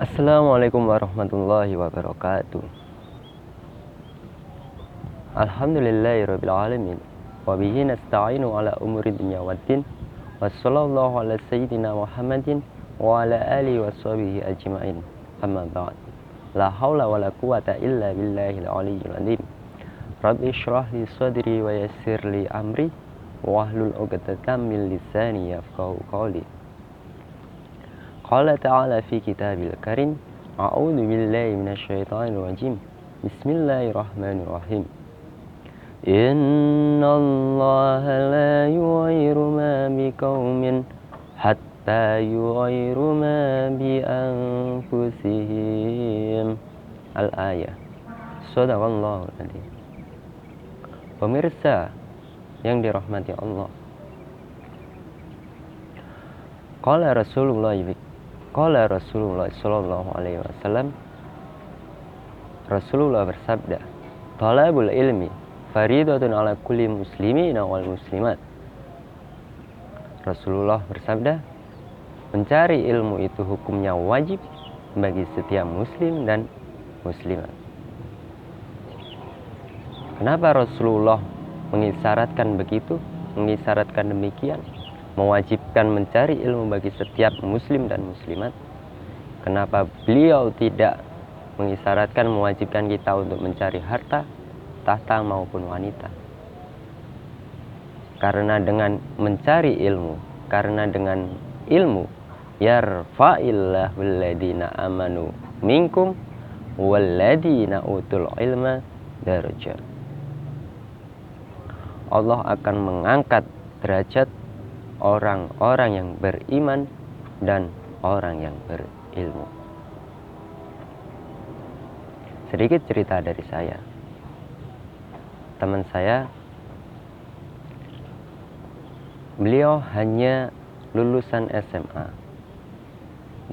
Assalamualaikum warahmatullahi wabarakatuh. Alhamdulillahirabbil alamin. Wa bihi nasta'inu ala umuri dunya waddin. Wassallallahu ala sayyidina Muhammadin wa ala alihi washabihi ajmain. Amma ba'd. La haula wala quwata illa billahil aliyyil azim. Rabbi shrah li sadri wa yassir li amri wahlul 'uqdatam min lisani yafqahu qawli. Qala ta'ala fi kitabil karim, a'udzu billahi minasyaitonir rajim. Bismillahirrahmanirrahim. Innallaha la yughayyiru ma biqaumin hatta yughayyiru ma bi anfusihim. Al-ayah. Shadaqallahul adzim. Pemirsa yang dirahmati Allah. Qala Rasulullah sallallahu alaihi wasallam, Rasulullah bersabda, "Talabul ilmi faridatun ala kulli muslimin wal muslimat." Rasulullah bersabda, mencari ilmu itu hukumnya wajib bagi setiap muslim dan muslimat. Kenapa Rasulullah mengisyaratkan begitu, mengisyaratkan demikian? Mewajibkan mencari ilmu bagi setiap muslim dan muslimat. Kenapa beliau tidak mengisyaratkan mewajibkan kita untuk mencari harta, tahta maupun wanita? Karena dengan mencari ilmu, karena dengan ilmu yarfa'illahu alladhina amanu minkum walladhina utul ilma darajat. Allah akan mengangkat derajat orang-orang yang beriman dan orang yang berilmu. Sedikit cerita dari saya. Teman saya, beliau hanya lulusan SMA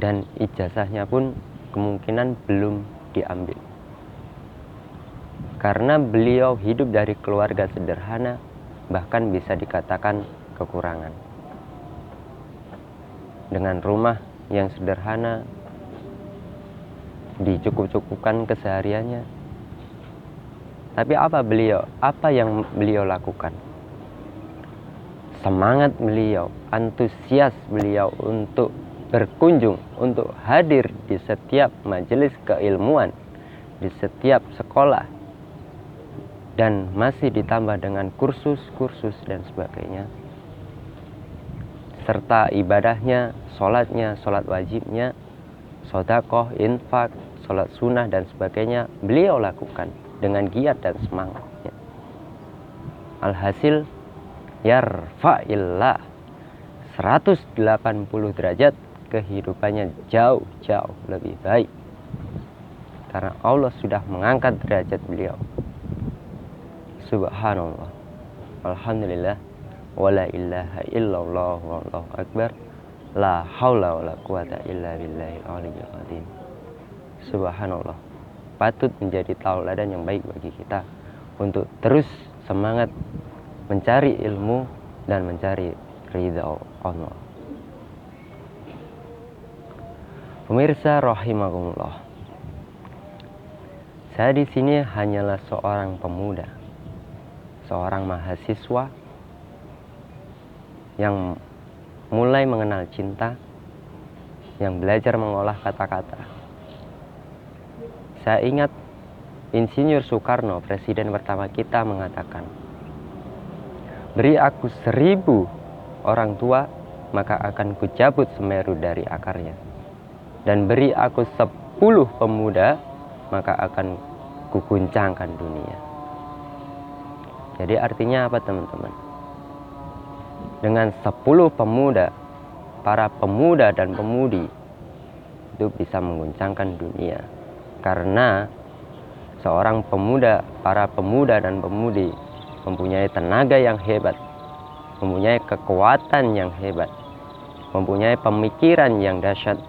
dan ijazahnya pun kemungkinan belum diambil. Karena beliau hidup dari keluarga sederhana, bahkan bisa dikatakan kekurangan. Dengan rumah yang sederhana, dicukup-cukupkan kesehariannya. Tapi apa yang beliau lakukan? Semangat beliau, antusias beliau untuk berkunjung, untuk hadir di setiap majelis keilmuan, di setiap sekolah, dan masih ditambah dengan kursus-kursus dan sebagainya. Serta ibadahnya, sholat wajibnya, sedekah, infak, sholat sunnah dan sebagainya, beliau lakukan dengan giat dan semangatnya. Alhasil, yarfa'illah 180 derajat, kehidupannya jauh-jauh lebih baik. Karena Allah sudah mengangkat derajat beliau. Subhanallah. Alhamdulillah. Wala ilaha illallah wallahu akbar. La haula wala quwata illa billahil aliyyil azim. Subhanallah. Patut menjadi tauladan yang baik bagi kita untuk terus semangat mencari ilmu dan mencari ridha Allah. Pemirsa rahimakumullah. Saya di sini hanyalah seorang pemuda, seorang mahasiswa yang mulai mengenal cinta, yang belajar mengolah kata-kata. Saya ingat Insinyur Soekarno, presiden pertama kita, mengatakan, "Beri aku 1000 orang tua, maka akan kucabut Semeru dari akarnya. Dan beri aku 10 pemuda, maka akan kuguncangkan dunia." Jadi artinya apa, teman-teman? Dengan 10 pemuda, para pemuda dan pemudi itu bisa mengguncangkan dunia. Karena seorang pemuda, para pemuda dan pemudi mempunyai tenaga yang hebat, mempunyai kekuatan yang hebat, mempunyai pemikiran yang dahsyat,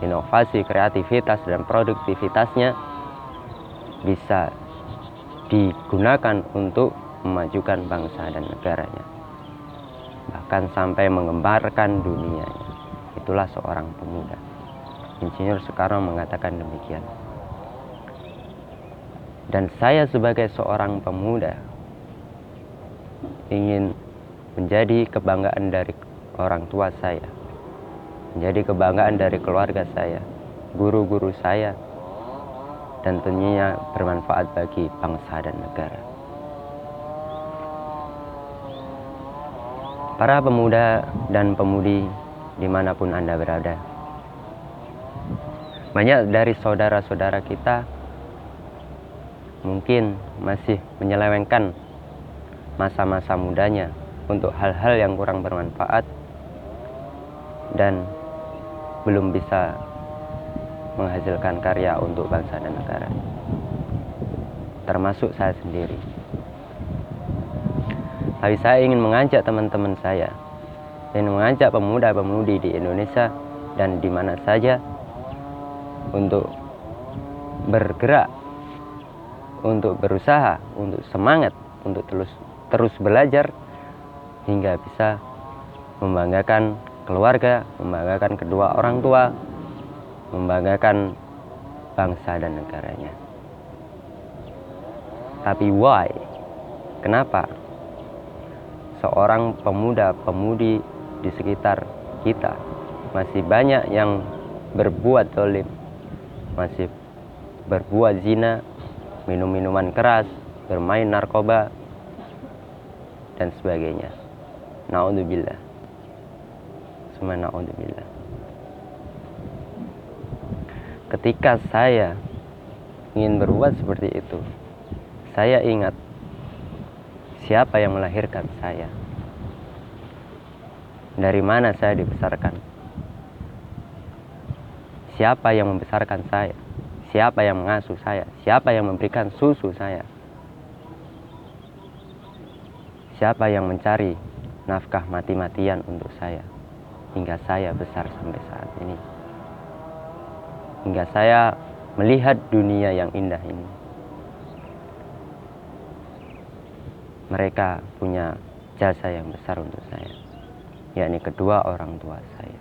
inovasi, kreativitas, dan produktivitasnya bisa digunakan untuk memajukan bangsa dan negaranya, bahkan sampai mengembarkan dunianya. Itulah seorang pemuda. Insinyur Soekarno mengatakan demikian. Dan saya sebagai seorang pemuda ingin menjadi kebanggaan dari orang tua saya, menjadi kebanggaan dari keluarga saya, guru-guru saya, dan tentunya bermanfaat bagi bangsa dan negara. Para pemuda dan pemudi dimanapun Anda berada, banyak dari saudara-saudara kita mungkin masih menyelewengkan masa-masa mudanya untuk hal-hal yang kurang bermanfaat dan belum bisa menghasilkan karya untuk bangsa dan negara, termasuk saya sendiri. Tapi saya ingin mengajak teman-teman saya, ingin mengajak pemuda-pemudi di Indonesia dan di mana saja untuk bergerak, untuk berusaha, untuk semangat, untuk terus belajar hingga bisa membanggakan keluarga, membanggakan kedua orang tua, membanggakan bangsa dan negaranya. Tapi why? Kenapa seorang pemuda-pemudi di sekitar kita masih banyak yang berbuat zalim, masih berbuat zina, minum minuman keras, bermain narkoba, dan sebagainya? Na'udzubillah. Summa na'udzubillah. Ketika saya ingin berbuat seperti itu, saya ingat siapa yang melahirkan saya, dari mana saya dibesarkan, siapa yang membesarkan saya, siapa yang mengasuh saya, siapa yang memberikan susu saya, siapa yang mencari nafkah mati-matian untuk saya hingga saya besar sampai saat ini, hingga saya melihat dunia yang indah ini. Mereka punya jasa yang besar untuk saya, yakni kedua orang tua saya.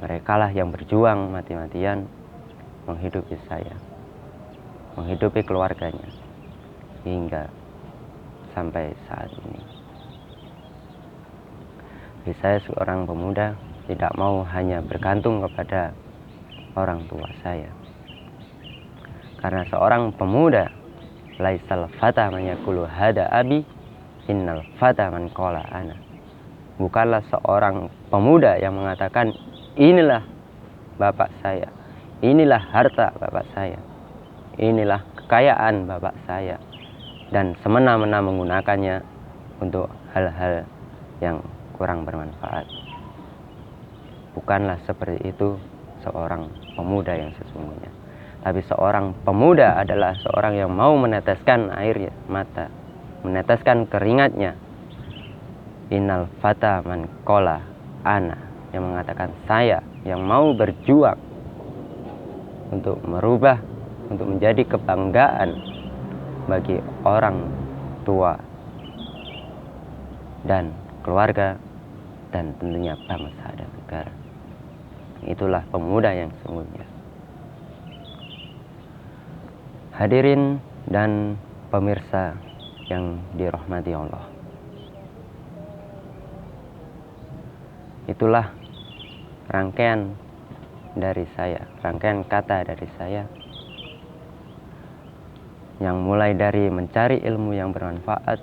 Merekalah yang berjuang mati-matian menghidupi saya, menghidupi keluarganya hingga sampai saat ini. Jadi saya seorang pemuda tidak mau hanya bergantung kepada orang tua saya, karena seorang pemuda laisal fata man yaqulu hada abi, innal fata man qala ana. Bukanlah seorang pemuda yang mengatakan inilah bapak saya, inilah harta bapak saya, inilah kekayaan bapak saya, dan semena-mena menggunakannya untuk hal-hal yang kurang bermanfaat. Bukanlah seperti itu seorang pemuda yang sesungguhnya. Tapi seorang pemuda adalah seorang yang mau meneteskan air mata, meneteskan keringatnya. Innal fata man qala ana, yang mengatakan saya, yang mau berjuang untuk merubah, untuk menjadi kebanggaan bagi orang tua dan keluarga dan tentunya bangsa dan negara. Itulah pemuda yang sesungguhnya. Hadirin dan pemirsa yang dirahmati Allah, itulah rangkaian dari saya, rangkaian kata dari saya, yang mulai dari mencari ilmu yang bermanfaat,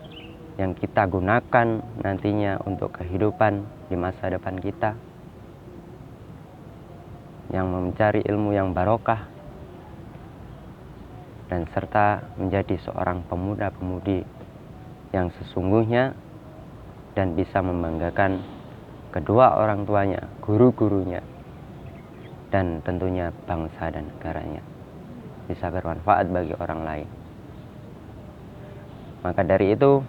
yang kita gunakan nantinya untuk kehidupan di masa depan kita, yang mencari ilmu yang barokah, dan serta menjadi seorang pemuda-pemudi yang sesungguhnya dan bisa membanggakan kedua orang tuanya, guru-gurunya, dan tentunya bangsa dan negaranya, bisa bermanfaat bagi orang lain. Maka dari itu,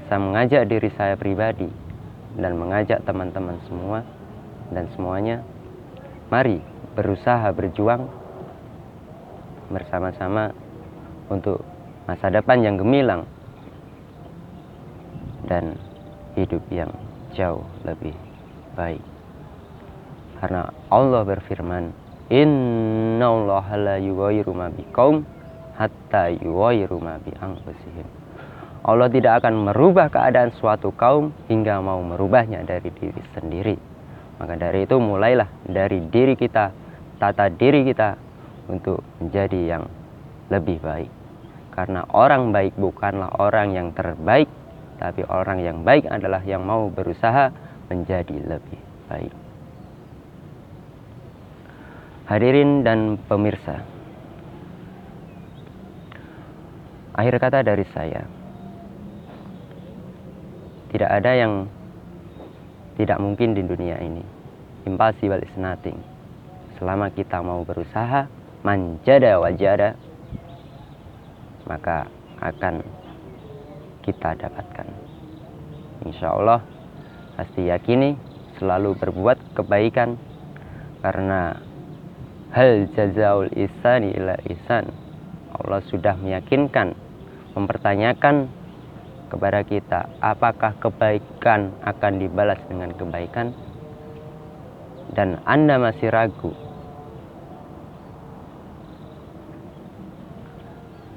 saya mengajak diri saya pribadi dan mengajak teman-teman semua dan semuanya, mari berusaha berjuang bersama-sama untuk masa depan yang gemilang dan hidup yang jauh lebih baik. Karena Allah berfirman, innallaha la yughayyiru ma biqaum hatta yughayyiru ma bi anfusihim. Allah tidak akan merubah keadaan suatu kaum hingga mau merubahnya dari diri sendiri. Maka dari itu mulailah dari diri kita, tata diri kita untuk menjadi yang lebih baik. Karena orang baik bukanlah orang yang terbaik, tapi orang yang baik adalah yang mau berusaha menjadi lebih baik. Hadirin dan pemirsa, akhir kata dari saya, tidak ada yang tidak mungkin di dunia ini. Impossible is nothing. Selama kita mau berusaha, manjada wajada, maka akan kita dapatkan. Insya Allah, pasti yakini selalu berbuat kebaikan, karena hal jazaul ihsani ila ihsan. Allah sudah meyakinkan, mempertanyakan kepada kita, apakah kebaikan akan dibalas dengan kebaikan? Dan Anda masih ragu,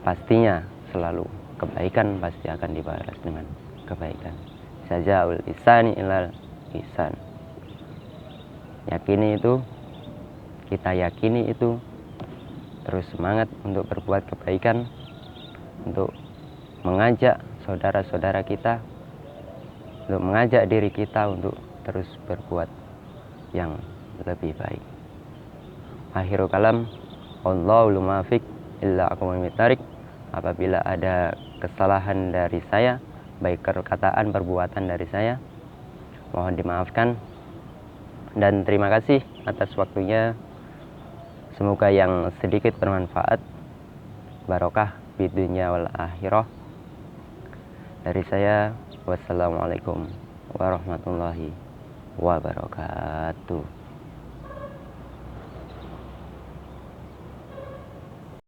pastinya selalu kebaikan pasti akan dibalas dengan kebaikan. Jazaul ihsani ilal ihsan. Yakini itu, kita yakini itu, terus semangat untuk berbuat kebaikan, untuk mengajak saudara-saudara kita, untuk mengajak diri kita untuk terus berbuat yang lebih baik. Akhirul kalam, Allahul muwaffiq illa aqwamit thariq. Apabila ada kesalahan dari saya, baik perkataan perbuatan dari saya, mohon dimaafkan. Dan terima kasih atas waktunya. Semoga yang sedikit bermanfaat, barokah di dunia wal akhirah. Dari saya, wassalamualaikum warahmatullahi wabarakatuh.